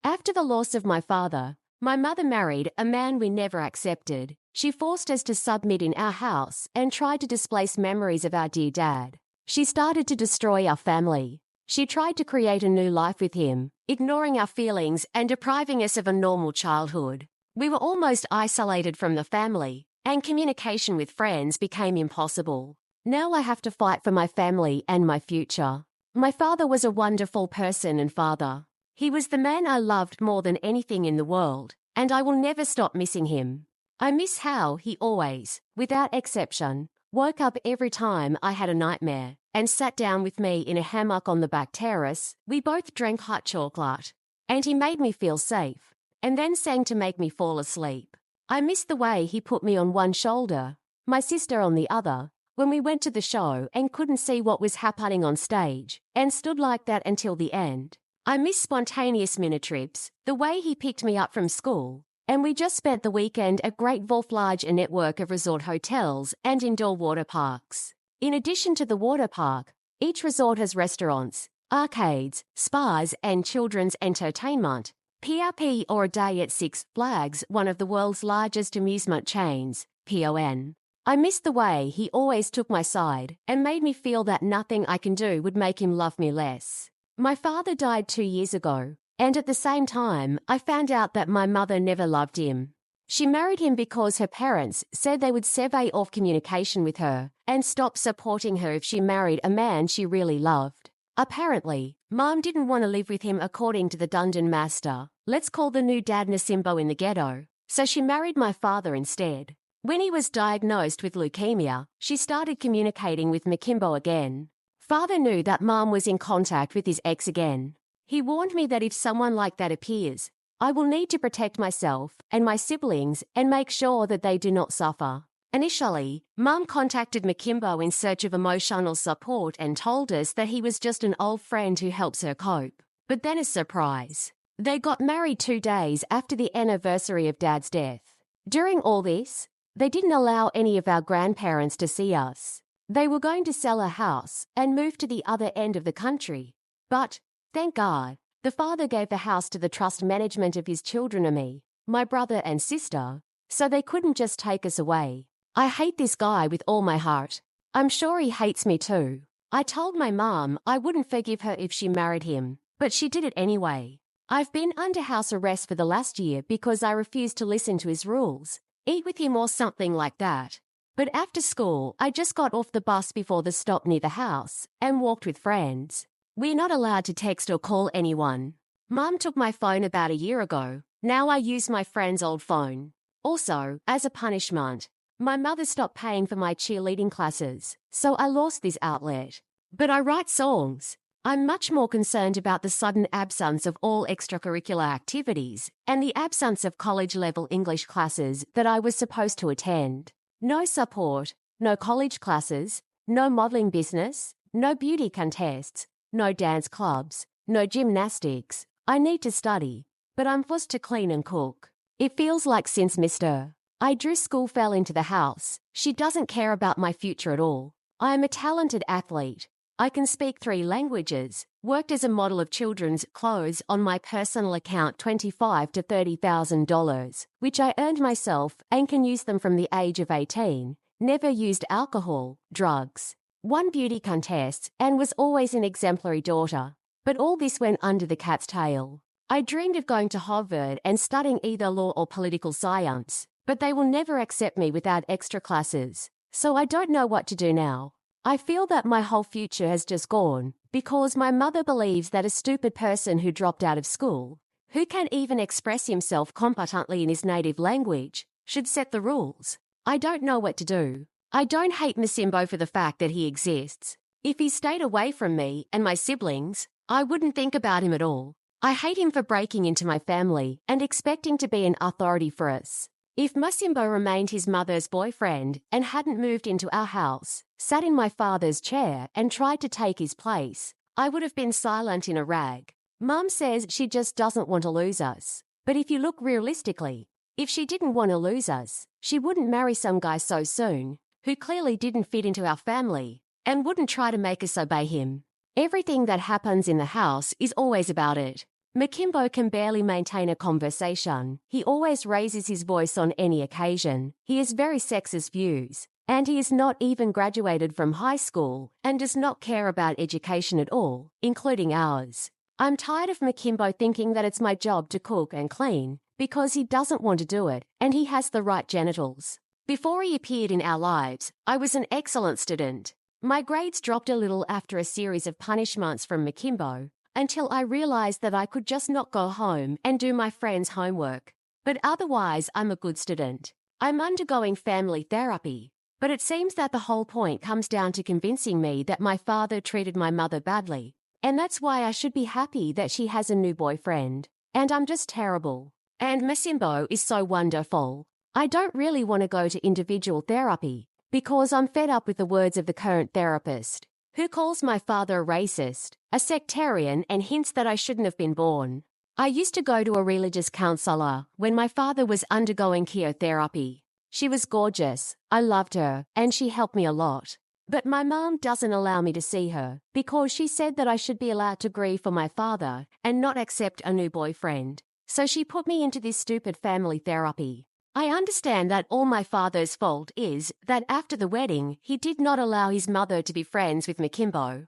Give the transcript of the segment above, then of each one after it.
After the loss of my father, my mother married a man we never accepted. She forced us to submit in our house and tried to displace memories of our dear dad. She started to destroy our family. She tried to create a new life with him, ignoring our feelings and depriving us of a normal childhood. We were almost isolated from the family, and communication with friends became impossible. Now I have to fight for my family and my future. My father was a wonderful person and father. He was the man I loved more than anything in the world, and I will never stop missing him. I miss how he always, without exception, woke up every time I had a nightmare and sat down with me in a hammock on the back terrace. We both drank hot chocolate, and he made me feel safe, and then sang to make me fall asleep. I miss the way he put me on one shoulder, my sister on the other, when we went to the show and couldn't see what was happening on stage, and stood like that until the end. I miss spontaneous mini trips, the way he picked me up from school, and we just spent the weekend at Great Wolf Lodge, a network of resort hotels and indoor water parks. In addition to the water park, each resort has restaurants, arcades, spas and children's entertainment. PRP or a day at Six Flags, one of the world's largest amusement chains, PON. I miss the way he always took my side and made me feel that nothing I can do would make him love me less. My father died 2 years ago, and at the same time, I found out that my mother never loved him. She married him because her parents said they would sever off communication with her and stop supporting her if she married a man she really loved. Apparently, Mom didn't want to live with him according to the Dungeon Master. Let's call the new dad Nasimbo in the ghetto. So she married my father instead. When he was diagnosed with leukemia, she started communicating with Makimbo again. Father knew that Mom was in contact with his ex again. He warned me that if someone like that appears, I will need to protect myself and my siblings and make sure that they do not suffer. Initially, Mum contacted Makimbo in search of emotional support and told us that he was just an old friend who helps her cope. But then a surprise. They got married 2 days after the anniversary of Dad's death. During all this, they didn't allow any of our grandparents to see us. They were going to sell a house and move to the other end of the country. But, thank God, the father gave the house to the trust management of his children and me, my brother and sister, so they couldn't just take us away. I hate this guy with all my heart. I'm sure he hates me too. I told my mom I wouldn't forgive her if she married him, but she did it anyway. I've been under house arrest for the last year because I refused to listen to his rules, eat with him or something like that. But after school, I just got off the bus before the stop near the house and walked with friends. We're not allowed to text or call anyone. Mum took my phone about a year ago. Now I use my friend's old phone. Also, as a punishment, my mother stopped paying for my cheerleading classes, so I lost this outlet. But I write songs. I'm much more concerned about the sudden absence of all extracurricular activities and the absence of college-level English classes that I was supposed to attend. No support, no college classes, no modelling business, no beauty contests, no dance clubs, no gymnastics. I need to study, but I'm forced to clean and cook. It feels like since Mr. I drew school fell into the house. She doesn't care about my future at all. I am a talented athlete. I can speak 3 languages, worked as a model of children's clothes on my personal account $25,000 to $30,000, which I earned myself and can use them from the age of 18, never used alcohol, drugs, won beauty contests and was always an exemplary daughter. But all this went under the cat's tail. I dreamed of going to Harvard and studying either law or political science, but they will never accept me without extra classes, so I don't know what to do now. I feel that my whole future has just gone because my mother believes that a stupid person who dropped out of school, who can't even express himself competently in his native language, should set the rules. I don't know what to do. I don't hate Masimbo for the fact that he exists. If he stayed away from me and my siblings, I wouldn't think about him at all. I hate him for breaking into my family and expecting to be an authority for us. If Masimbo remained his mother's boyfriend and hadn't moved into our house, sat in my father's chair and tried to take his place, I would have been silent in a rag. Mum says she just doesn't want to lose us. But if you look realistically, if she didn't want to lose us, she wouldn't marry some guy so soon, who clearly didn't fit into our family, and wouldn't try to make us obey him. Everything that happens in the house is always about it. Makimbo can barely maintain a conversation. He always raises his voice on any occasion. He has very sexist views. And he is not even graduated from high school and does not care about education at all, including ours. I'm tired of Makimbo thinking that it's my job to cook and clean because he doesn't want to do it and he has the right genitals. Before he appeared in our lives, I was an excellent student. My grades dropped a little after a series of punishments from Makimbo, until I realized that I could just not go home and do my friends' homework. But otherwise, I'm a good student. I'm undergoing family therapy, but it seems that the whole point comes down to convincing me that my father treated my mother badly, and that's why I should be happy that she has a new boyfriend. And I'm just terrible. And Masimbo is so wonderful. I don't really want to go to individual therapy because I'm fed up with the words of the current therapist, who calls my father a racist, a sectarian, and hints that I shouldn't have been born. I used to go to a religious counselor when my father was undergoing chemotherapy. She was gorgeous, I loved her, and she helped me a lot. But my mom doesn't allow me to see her because she said that I should be allowed to grieve for my father and not accept a new boyfriend. So she put me into this stupid family therapy. I understand that all my father's fault is that after the wedding, he did not allow his mother to be friends with Makimbo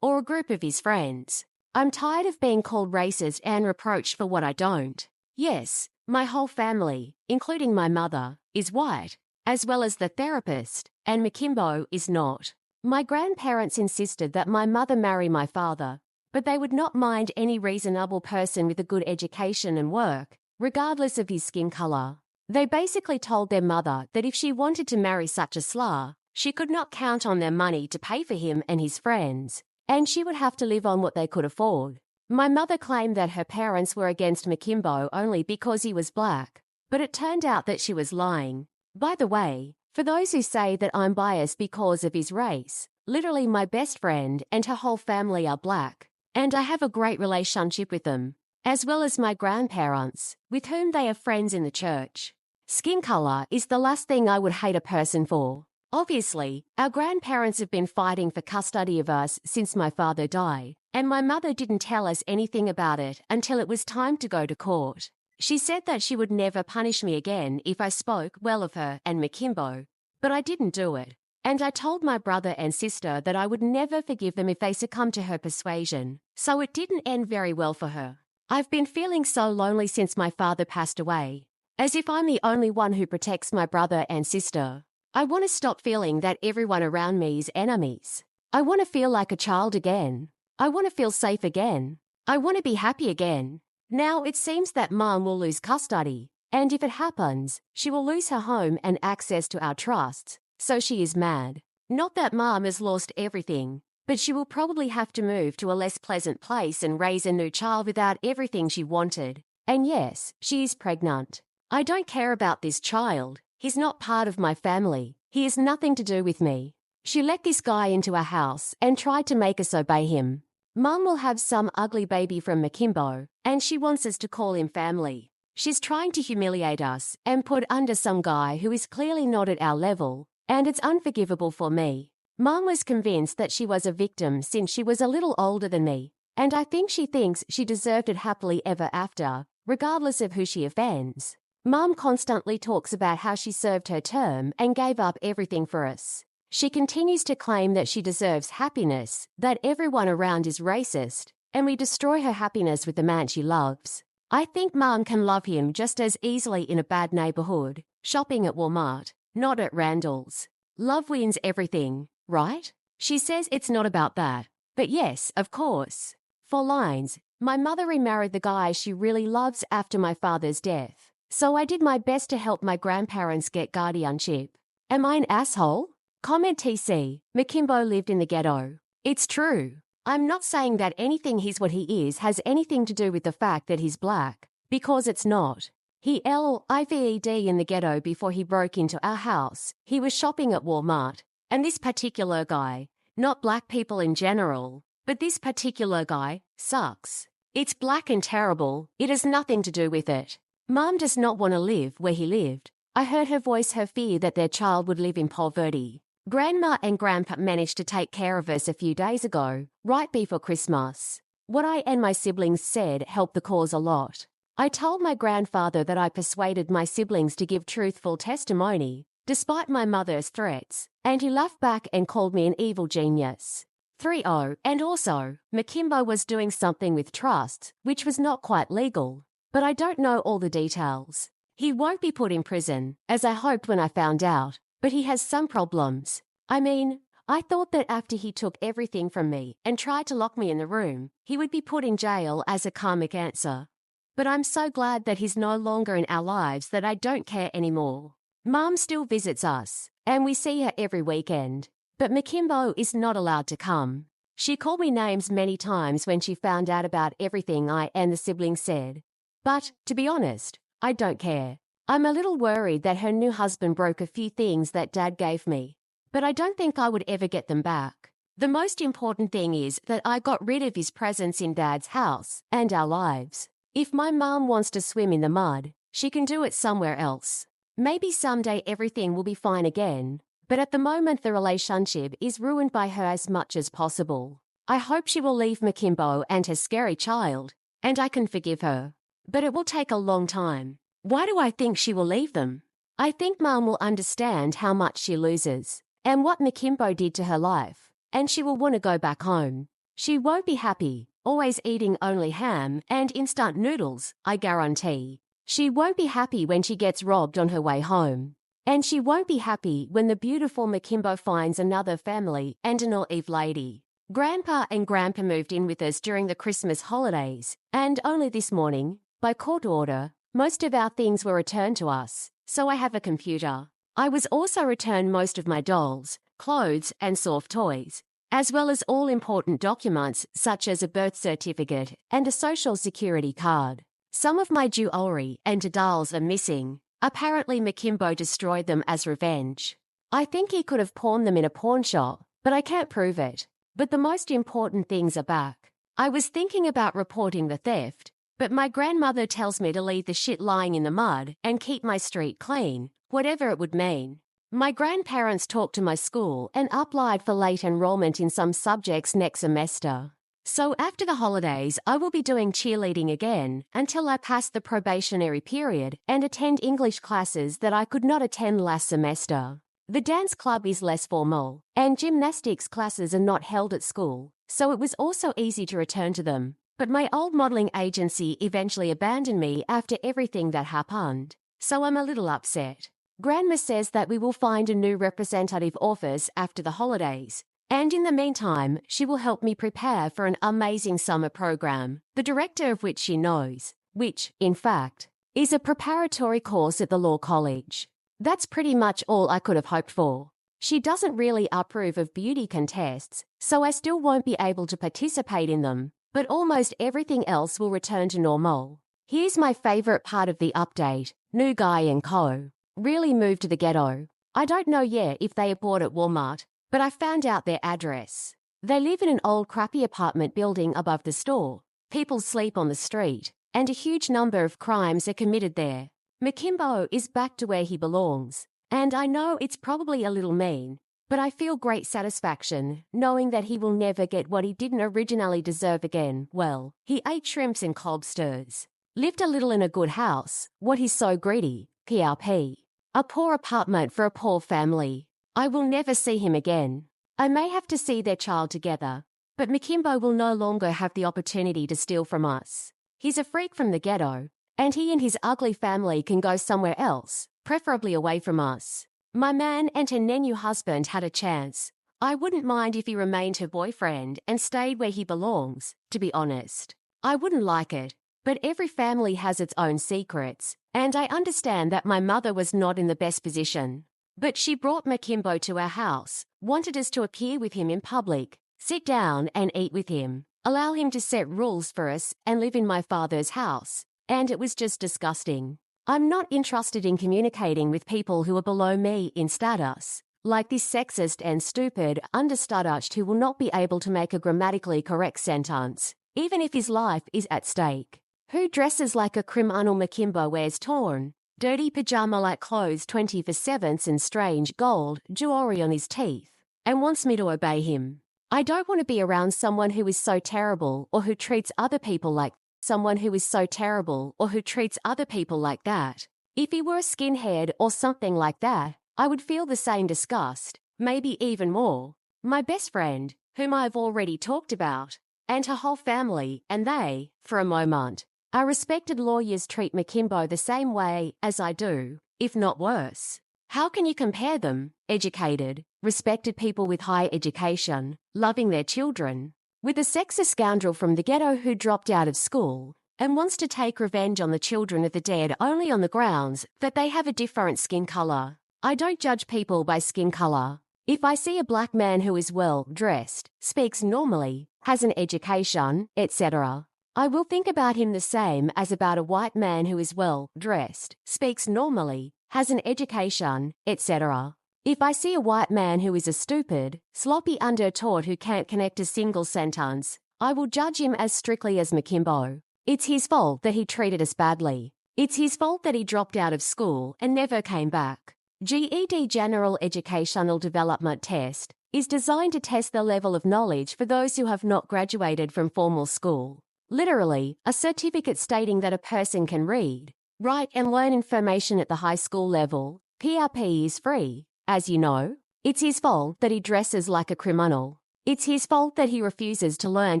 or a group of his friends. I'm tired of being called racist and reproached for what I don't. Yes, my whole family, including my mother, is white, as well as the therapist, and Makimbo is not. My grandparents insisted that my mother marry my father, but they would not mind any reasonable person with a good education and work, regardless of his skin color. They basically told their mother that if she wanted to marry such a slur, she could not count on their money to pay for him and his friends, and she would have to live on what they could afford. My mother claimed that her parents were against Makimbo only because he was black, but it turned out that she was lying. By the way, for those who say that I'm biased because of his race, literally my best friend and her whole family are black, and I have a great relationship with them, as well as my grandparents, with whom they are friends in the church. Skin color is the last thing I would hate a person for. Obviously, our grandparents have been fighting for custody of us since my father died, and my mother didn't tell us anything about it until it was time to go to court. She said that she would never punish me again if I spoke well of her and Makimbo, but I didn't do it. And I told my brother and sister that I would never forgive them if they succumbed to her persuasion, so it didn't end very well for her. I've been feeling so lonely since my father passed away, as if I'm the only one who protects my brother and sister. I want to stop feeling that everyone around me is enemies. I want to feel like a child again. I want to feel safe again. I want to be happy again. Now it seems that Mom will lose custody, and if it happens, she will lose her home and access to our trusts, so she is mad. Not that Mom has lost everything, but she will probably have to move to a less pleasant place and raise a new child without everything she wanted. And yes, she is pregnant. I don't care about this child. He's not part of my family. He has nothing to do with me. She let this guy into our house and tried to make us obey him. Mum will have some ugly baby from Makimbo, and she wants us to call him family. She's trying to humiliate us and put under some guy who is clearly not at our level, and it's unforgivable for me. Mum was convinced that she was a victim since she was a little older than me, and I think she thinks she deserved it happily ever after, regardless of who she offends. Mum constantly talks about how she served her term and gave up everything for us. She continues to claim that she deserves happiness, that everyone around is racist, and we destroy her happiness with the man she loves. I think Mum can love him just as easily in a bad neighborhood, shopping at Walmart, not at Randall's. Love wins everything, right? She says it's not about that. But yes, of course. For lines, my mother remarried the guy she really loves after my father's death. So I did my best to help my grandparents get guardianship. Am I an asshole? Comment TC, Makimbo lived in the ghetto. It's true. I'm not saying that anything he's what he is has anything to do with the fact that he's black, because it's not. He lived in the ghetto before he broke into our house. He was shopping at Walmart. And this particular guy, not black people in general, but this particular guy, sucks. It's black and terrible. It has nothing to do with it. Mum does not want to live where he lived. I heard her voice her fear that their child would live in poverty. Grandma and Grandpa managed to take care of us a few days ago, right before Christmas. What I and my siblings said helped the cause a lot. I told my grandfather that I persuaded my siblings to give truthful testimony, despite my mother's threats, and he laughed back and called me an evil genius. 3-0, and also, Makimbo was doing something with trusts, which was not quite legal. But I don't know all the details. He won't be put in prison, as I hoped when I found out, but he has some problems. I mean, I thought that after he took everything from me and tried to lock me in the room, he would be put in jail as a karmic answer. But I'm so glad that he's no longer in our lives that I don't care anymore. Mom still visits us, and we see her every weekend. But Makimbo is not allowed to come. She called me names many times when she found out about everything I and the siblings said. But, to be honest, I don't care. I'm a little worried that her new husband broke a few things that Dad gave me. But I don't think I would ever get them back. The most important thing is that I got rid of his presence in Dad's house and our lives. If my mom wants to swim in the mud, she can do it somewhere else. Maybe someday everything will be fine again. But at the moment the relationship is ruined by her as much as possible. I hope she will leave Makimbo and her scary child, and I can forgive her. But it will take a long time. Why do I think she will leave them? I think Mom will understand how much she loses, and what Makimbo did to her life, and she will want to go back home. She won't be happy, always eating only ham and instant noodles, I guarantee. She won't be happy when she gets robbed on her way home. And she won't be happy when the beautiful Makimbo finds another family and an naive lady. Grandpa and Grandpa moved in with us during the Christmas holidays, and only this morning, by court order, most of our things were returned to us, so I have a computer. I was also returned most of my dolls, clothes and soft toys, as well as all important documents such as a birth certificate and a social security card. Some of my jewelry and dolls are missing. Apparently Makimbo destroyed them as revenge. I think he could have pawned them in a pawn shop, but I can't prove it. But the most important things are back. I was thinking about reporting the theft, but my grandmother tells me to leave the shit lying in the mud and keep my street clean, whatever it would mean. My grandparents talked to my school and applied for late enrollment in some subjects next semester. So after the holidays, I will be doing cheerleading again until I pass the probationary period and attend English classes that I could not attend last semester. The dance club is less formal, and gymnastics classes are not held at school, so it was also easy to return to them. But my old modelling agency eventually abandoned me after everything that happened, so I'm a little upset. Grandma says that we will find a new representative office after the holidays. And in the meantime, she will help me prepare for an amazing summer program, the director of which she knows, which, in fact, is a preparatory course at the law college. That's pretty much all I could have hoped for. She doesn't really approve of beauty contests, so I still won't be able to participate in them, but almost everything else will return to normal. Here's my favorite part of the update. New guy and co. really moved to the ghetto. I don't know yet if they are bought at Walmart, but I found out their address. They live in an old crappy apartment building above the store. People sleep on the street, and a huge number of crimes are committed there. Makimbo is back to where he belongs, and I know it's probably a little mean, but I feel great satisfaction knowing that he will never get what he didn't originally deserve again. Well, he ate shrimps and lobsters, lived a little in a good house, what he's so greedy, PRP. A poor apartment for a poor family. I will never see him again. I may have to see their child together, but Makimbo will no longer have the opportunity to steal from us. He's a freak from the ghetto, and he and his ugly family can go somewhere else, preferably away from us. My man and her new husband had a chance. I wouldn't mind if he remained her boyfriend and stayed where he belongs, to be honest. I wouldn't like it, but every family has its own secrets, and I understand that my mother was not in the best position. But she brought Makimbo to our house, wanted us to appear with him in public, sit down and eat with him, allow him to set rules for us and live in my father's house, and it was just disgusting. I'm not interested in communicating with people who are below me in status, like this sexist and stupid understudied who will not be able to make a grammatically correct sentence, even if his life is at stake. Who dresses like a criminal Makimbo wears torn, dirty pajama-like clothes 24/7 and strange gold jewelry on his teeth, and wants me to obey him. I don't want to be around someone who is so terrible or who treats other people like someone who is so terrible or who treats other people like that. If he were a skinhead or something like that, I would feel the same disgust, maybe even more. My best friend, whom I've already talked about, and her whole family, and they, for a moment, are respected lawyers treat Makimbo the same way as I do, if not worse. How can you compare them, educated, respected people with high education, loving their children, with a sexist scoundrel from the ghetto who dropped out of school and wants to take revenge on the children of the dead only on the grounds that they have a different skin color? I don't judge people by skin color. If I see a black man who is well dressed, speaks normally, has an education, etc., I will think about him the same as about a white man who is well dressed, speaks normally, has an education, etc. If I see a white man who is a stupid, sloppy undertaught who can't connect a single sentence, I will judge him as strictly as Makimbo. It's his fault that he treated us badly. It's his fault that he dropped out of school and never came back. GED General Educational Development Test is designed to test the level of knowledge for those who have not graduated from formal school. Literally, a certificate stating that a person can read, write and learn information at the high school level. PRP is free. As you know, it's his fault that he dresses like a criminal. It's his fault that he refuses to learn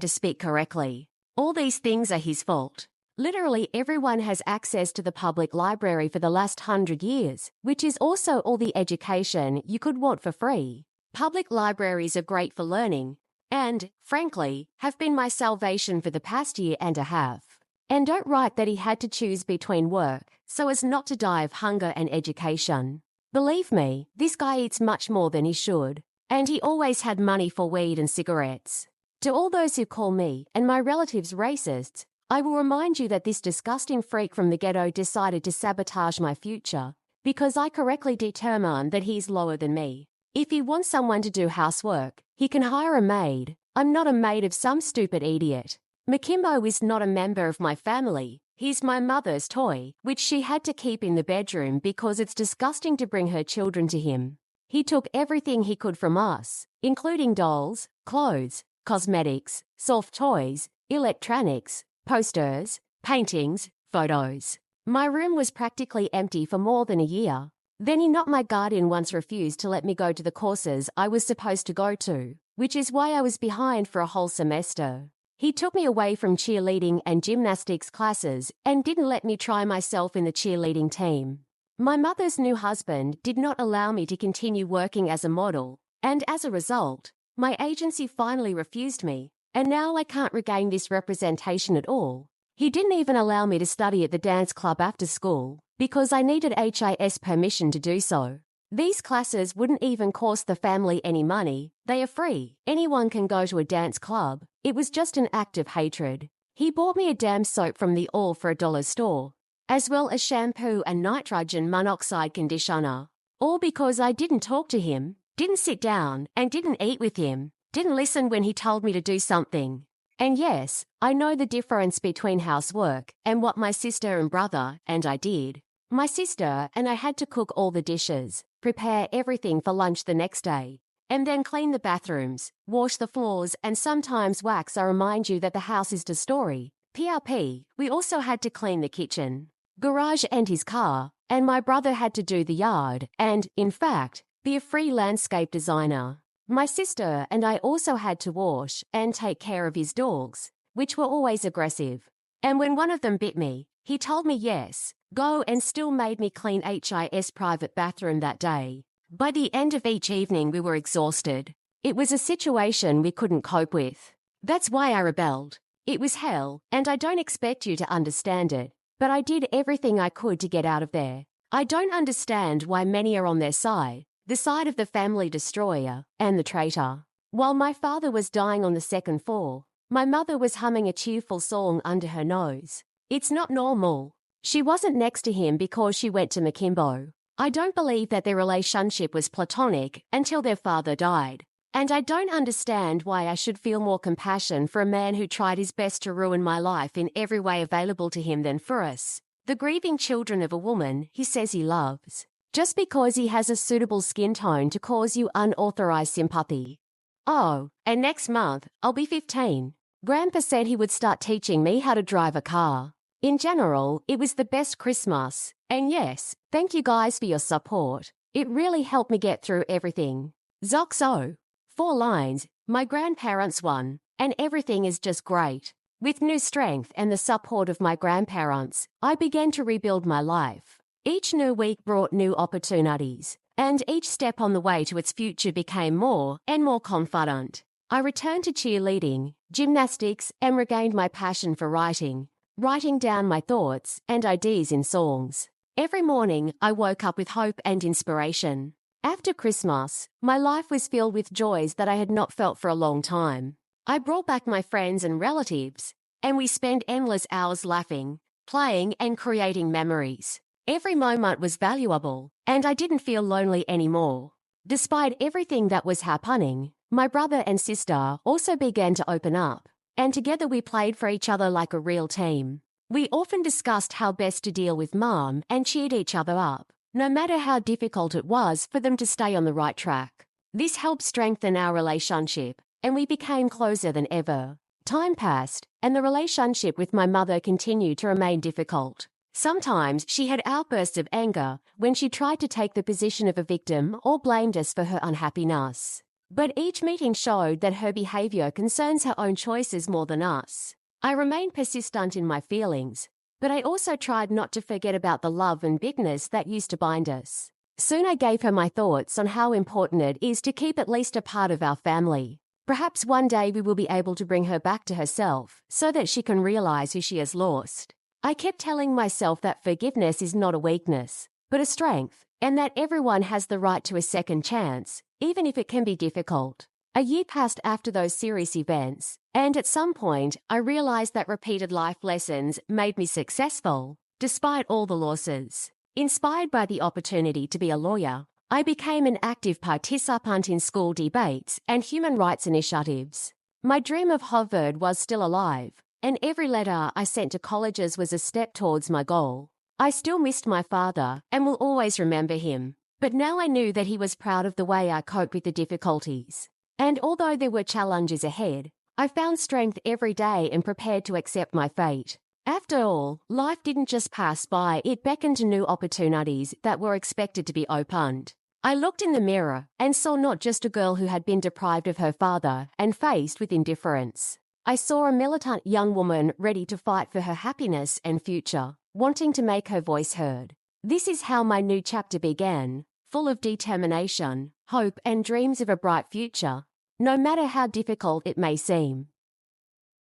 to speak correctly. All these things are his fault. Literally everyone has access to the public library for the last 100 years, which is also all the education you could want for free. Public libraries are great for learning and, frankly, have been my salvation for the past year and a half. And don't write that he had to choose between work so as not to die of hunger and education. Believe me, this guy eats much more than he should, and he always had money for weed and cigarettes. To all those who call me and my relatives racists, I will remind you that this disgusting freak from the ghetto decided to sabotage my future because I correctly determined that he's lower than me. If he wants someone to do housework, he can hire a maid. I'm not a maid of some stupid idiot. Makimbo is not a member of my family. He's my mother's toy, which she had to keep in the bedroom because it's disgusting to bring her children to him. He took everything he could from us, including dolls, clothes, cosmetics, soft toys, electronics, posters, paintings, photos. My room was practically empty for more than a year. Then he not my guardian once refused to let me go to the courses I was supposed to go to, which is why I was behind for a whole semester. He took me away from cheerleading and gymnastics classes and didn't let me try myself in the cheerleading team. My mother's new husband did not allow me to continue working as a model, and as a result, my agency finally refused me, and now I can't regain this representation at all. He didn't even allow me to study at the dance club after school because I needed HIS permission to do so. These classes wouldn't even cost the family any money. They are free. Anyone can go to a dance club. It was just an act of hatred. He bought me a damn soap from the all for $1 store, as well as shampoo and nitrogen monoxide conditioner. All because I didn't talk to him, didn't sit down, and didn't eat with him, didn't listen when he told me to do something. And yes, I know the difference between housework and what my sister and brother and I did. My sister and I had to cook all the dishes, prepare everything for lunch the next day, and then clean the bathrooms, wash the floors, and sometimes wax. I remind you that the house is 2-story. PRP, we also had to clean the kitchen, garage and his car, and my brother had to do the yard and, in fact, be a free landscape designer. My sister and I also had to wash and take care of his dogs, which were always aggressive. And when one of them bit me, he told me yes, go, and still made me clean HIS private bathroom that day. By the end of each evening we were exhausted. It was a situation we couldn't cope with. That's why I rebelled. It was hell, and I don't expect you to understand it, but I did everything I could to get out of there. I don't understand why many are on their side, the side of the family destroyer and the traitor. While my father was dying on the 2nd floor, my mother was humming a cheerful song under her nose. It's not normal. She wasn't next to him because she went to Makimbo. I don't believe that their relationship was platonic until their father died. And I don't understand why I should feel more compassion for a man who tried his best to ruin my life in every way available to him than for us, the grieving children of a woman he says he loves, just because he has a suitable skin tone to cause you unauthorized sympathy. Oh, and next month, I'll be 15. Grandpa said he would start teaching me how to drive a car. In general, it was the best Christmas. And yes, thank you guys for your support. It really helped me get through everything. Zoxo. 4 lines, my grandparents won, and everything is just great. With new strength and the support of my grandparents, I began to rebuild my life. Each new week brought new opportunities, and each step on the way to its future became more and more confident. I returned to cheerleading, gymnastics, and regained my passion for writing down my thoughts and ideas in songs. Every morning, I woke up with hope and inspiration. After Christmas, my life was filled with joys that I had not felt for a long time. I brought back my friends and relatives, and we spent endless hours laughing, playing, and creating memories. Every moment was valuable, and I didn't feel lonely anymore. Despite everything that was happening, my brother and sister also began to open up, and together we played for each other like a real team. We often discussed how best to deal with Mom and cheered each other up, no matter how difficult it was for them to stay on the right track. This helped strengthen our relationship, and we became closer than ever. Time passed, and the relationship with my mother continued to remain difficult. Sometimes she had outbursts of anger when she tried to take the position of a victim or blamed us for her unhappiness. But each meeting showed that her behavior concerns her own choices more than us. I remained persistent in my feelings, but I also tried not to forget about the love and bigness that used to bind us. Soon I gave her my thoughts on how important it is to keep at least a part of our family. Perhaps one day we will be able to bring her back to herself so that she can realize who she has lost. I kept telling myself that forgiveness is not a weakness, but a strength, and that everyone has the right to a second chance, even if it can be difficult. A year passed after those serious events, and at some point, I realized that repeated life lessons made me successful, despite all the losses. Inspired by the opportunity to be a lawyer, I became an active participant in school debates and human rights initiatives. My dream of Harvard was still alive, and every letter I sent to colleges was a step towards my goal. I still missed my father and will always remember him, but now I knew that he was proud of the way I coped with the difficulties. And although there were challenges ahead, I found strength every day and prepared to accept my fate. After all, life didn't just pass by, it beckoned to new opportunities that were expected to be opened. I looked in the mirror and saw not just a girl who had been deprived of her father and faced with indifference. I saw a militant young woman ready to fight for her happiness and future, wanting to make her voice heard. This is how my new chapter began, full of determination, hope, and dreams of a bright future, no matter how difficult it may seem.